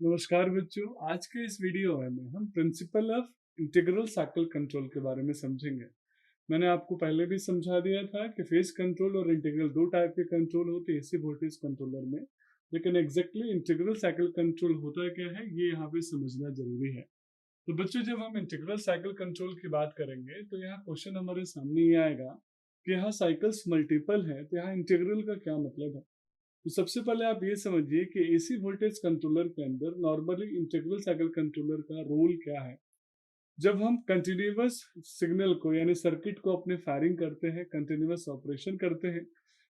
नमस्कार बच्चों, आज के इस वीडियो में हम principle of integral cycle control के बारे में समझेंगे। मैंने आपको पहले भी समझा दिया था कि फेज कंट्रोल और इंटीग्रल दो टाइप के कंट्रोल होते हैं एसी वोल्टेज कंट्रोलर में, लेकिन एग्जैक्टली इंटीग्रल साइकिल कंट्रोल होता क्या है ये यहाँ पे समझना जरूरी है। तो बच्चों, जब हम इंटीग्रल साइकिल कंट्रोल की बात करेंगे तो यहाँ क्वेश्चन हमारे सामने ये आएगा कि यहाँ साइकिल्स मल्टीपल है, तो यहाँ इंटीग्रल का क्या मतलब है। तो सबसे पहले आप ये समझिए कि एसी वोल्टेज कंट्रोलर के अंदर नॉर्मली इंटीग्रल साइकिल कंट्रोलर का रोल क्या है। जब हम कंटिन्यूअस सिग्नल को यानी सर्किट को अपने फायरिंग करते हैं, कंटिन्यूअस ऑपरेशन करते हैं,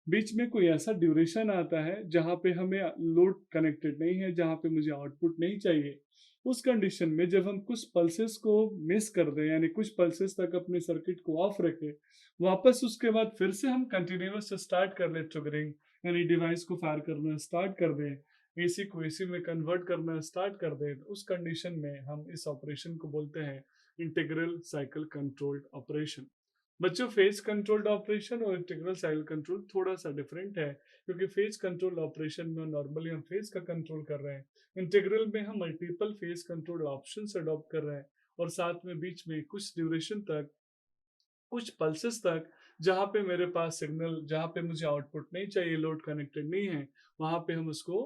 बीच में कोई ऐसा ड्यूरेशन आता है जहाँ पे हमें लोड कनेक्टेड नहीं है, जहाँ पे मुझे आउटपुट नहीं चाहिए, उस कंडीशन में जब हम कुछ पल्सेस को मिस कर दें यानी कुछ पल्सेस तक अपने सर्किट को ऑफ रखें, वापस उसके बाद फिर से हम कंटिन्यूअस स्टार्ट कर ले ट्रिगरिंग यानी डिवाइस को फायर करना स्टार्ट कर दें, एसी को एसी में कन्वर्ट करना स्टार्ट कर दें, तो उस कंडीशन में हम इस ऑपरेशन को बोलते हैं इंटीग्रल साइकिल कंट्रोल्ड ऑपरेशन। बच्चों, फेज कंट्रोल्ड ऑपरेशन और इंटीग्रल साइकिल कंट्रोल थोड़ा सा डिफरेंट है, क्योंकि फेज कंट्रोल ऑपरेशन में नॉर्मली हम फेज का कंट्रोल कर रहे हैं, इंटीग्रल में हम multiple phase control options adopt कर रहे हैं, और साथ में बीच में कुछ ड्यूरेशन तक, कुछ पल्सेस तक, जहाँ पे मेरे पास सिग्नल, जहाँ पे मुझे आउटपुट नहीं चाहिए, लोड कनेक्टेड नहीं है, वहां पे हम उसको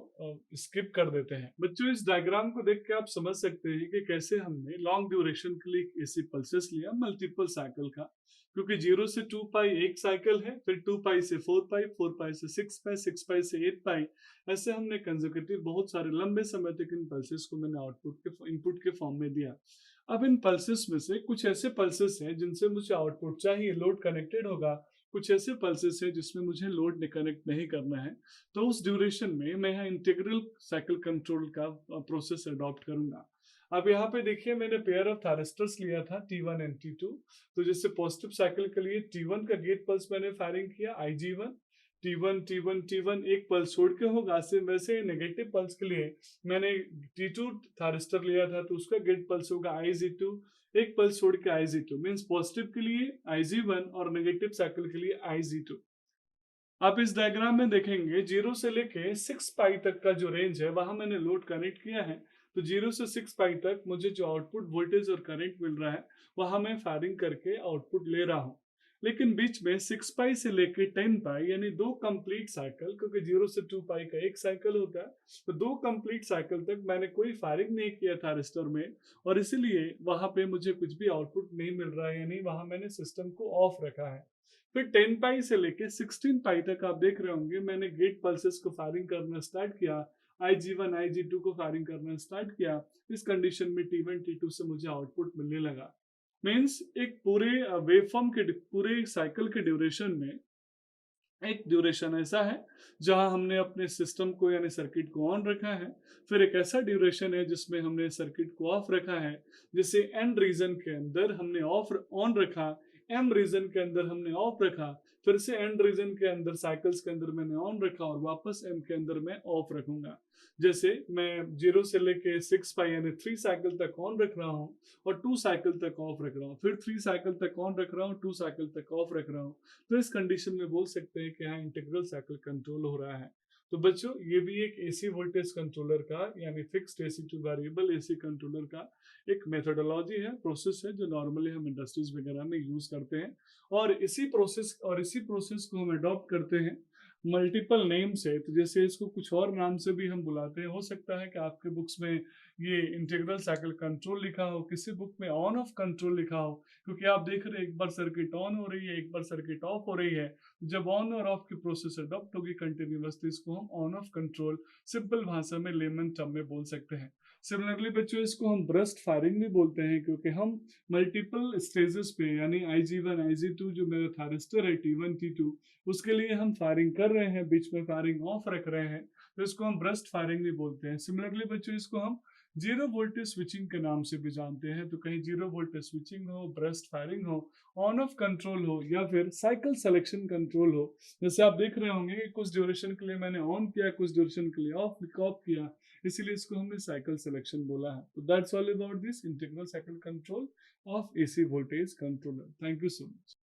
स्किप कर देते हैं। बच्चों, इस डायग्राम को देख के आप समझ सकते हैं कि कैसे हमने लॉन्ग ड्यूरेशन के लिए एसी पल्सेस लिया मल्टीपल साइकिल का, क्योंकि 0 से 2 पाई एक साइकिल है, फिर 2 पाई से 4 पाई, 4 पाई से 6 पाई, 6 पाई से 8 पाई, ऐसे हमने कंसेक्यूटिव बहुत सारे लंबे समय तक इन पल्सेस को मैंने आउटपुट के इनपुट के फॉर्म में दिया। अब इन पल्सेस में से कुछ ऐसे पल्सेस हैं जिनसे मुझे आउटपुट चाहिए, लोड कनेक्टेड होगा, कुछ ऐसे पल्सेस हैं जिसमें मुझे लोड कनेक्ट नहीं करना है, तो उस ड्यूरेशन में मैं यहाँ इंटीग्रल साइकिल कंट्रोल का प्रोसेस अडॉप्ट करूंगा। अब यहाँ पे देखिए, मैंने पेयर ऑफ थायरिस्टर्स लिया था T1 एंड T2। तो जैसे पॉजिटिव साइकिल के लिए T1 का गेट पल्स मैंने फायरिंग किया IG1, T1 T1 T1 एक पल्स छोड़ के होगा, सिर्फ वैसे नेगेटिव पल्स के लिए मैंने T2 थायरिस्टर लिया था, तो उसका गेट पल्स होगा IG2, एक पल्स छोड़ के IG2, मीन्स पॉजिटिव के लिए IG1 और नेगेटिव साइकिल के लिए IG2। आप इस डायग्राम में देखेंगे 0 से लेके 6 पाई तक का जो रेंज है वहां मैंने लोड कनेक्ट किया है। तो 0 से 6 पाई तक मुझे जो आउटपुट वोल्टेज और करंट मिल रहा है वहां मैं फायरिंग करके आउटपुट ले रहा हूँ। लेकिन बीच में 6 पाई से लेके 10 पाई यानी दो कंप्लीट साइकिल, क्योंकि 0 से 2 पाई का एक साइकिल होता है, तो दो कंप्लीट साइकिल तक मैंने कोई फायरिंग नहीं किया था रजिस्टर में, और इसीलिए वहां पे मुझे कुछ भी आउटपुट नहीं मिल रहा है, यानी वहां मैंने सिस्टम को ऑफ रखा है। फिर 10 पाई से लेके 16 पाई तक आप देख रहे होंगे मैंने गेट पल्सेस को फायरिंग करना स्टार्ट किया, IG1 IG2 को फायरिंग करना स्टार्ट किया। इस कंडीशन में T1 T2 से मुझे आउटपुट मिलने लगा। मीन्स एक पूरे वेवफॉर्म के पूरे साइकिल के ड्यूरेशन में एक ड्यूरेशन ऐसा है जहां हमने अपने सिस्टम को यानी सर्किट को ऑन रखा है, फिर एक ऐसा ड्यूरेशन है जिसमें हमने सर्किट को ऑफ रखा है, जैसे एन रीजन के अंदर हमने ऑफ ऑन रखा, एम रीजन के अंदर हमने ऑफ रखा, फिर से एन रीजन के अंदर साइकिल्स के अंदर मैंने ऑन रखा और वापस एम के अंदर मैं ऑफ रखूंगा। जैसे मैं 0 से लेके 6 पाई यानी 3 साइकिल तक ऑन रख रहा हूँ और 2 साइकिल तक ऑफ रख रहा हूँ, फिर 3 साइकिल तक ऑन रख रहा हूँ, 2 साइकिल तक ऑफ रख रहा हूँ। तो इस कंडीशन में बोल सकते हैं कि यहाँ इंटीग्रल साइकिल कंट्रोल हो रहा है। तो बच्चों, ये भी एक एसी वोल्टेज कंट्रोलर का यानी fixed AC two variable AC controller का एक मेथोडोलॉजी है, प्रोसेस है, जो नॉर्मली हम इंडस्ट्रीज वगैरह में यूज करते हैं, और इसी प्रोसेस को हम अडॉप्ट करते हैं मल्टीपल नेम से। तो जैसे इसको कुछ और नाम से भी हम बुलाते हैं, हो सकता है कि आपके बुक्स में ये इंटीग्रल साइकिल कंट्रोल लिखा हो, किसी बुक में ऑन ऑफ कंट्रोल लिखा हो, क्योंकि आप देख रहे हैं एक बार सर्किट ऑन हो रही है, एक बार सर्किट ऑफ हो रही है। जब ऑन और ऑफ की प्रोसेस अडॉप्ट होगी कंटिन्यूअसली, इसको हम ऑन ऑफ कंट्रोल सिंपल भाषा में लेमन टर्म में बोल सकते हैं। सिमिलरली बच्चों, इसको हम ब्रस्ट फायरिंग भी बोलते हैं, क्योंकि हम मल्टीपल स्टेजेस पे यानी IG1 IG2 जो मेरा थायरिस्टर है T1 T2, उसके लिए हम फायरिंग कर रहे हैं, बीच में फायरिंग ऑफ रख रहे हैं, तो इसको हम ब्रस्ट फायरिंग भी बोलते हैं। सिमिलरली बच्चों, इसको हम जीरो वोल्टेज स्विचिंग के नाम से भी जानते हैं। तो कहीं जीरो वोल्टेज स्विचिंग हो, ब्रस्ट फायरिंग हो, ऑन ऑफ कंट्रोल हो, या फिर साइकिल सिलेक्शन कंट्रोल हो, जैसे आप देख रहे होंगे कि कुछ ड्यूरेशन के लिए मैंने ऑन किया, कुछ ड्यूरेशन के लिए ऑफ किया, इसीलिए इसको हमने साइकिल सिलेक्शन बोला है। तो that's all about this integral cycle control of AC voltage controller. Thank you so much.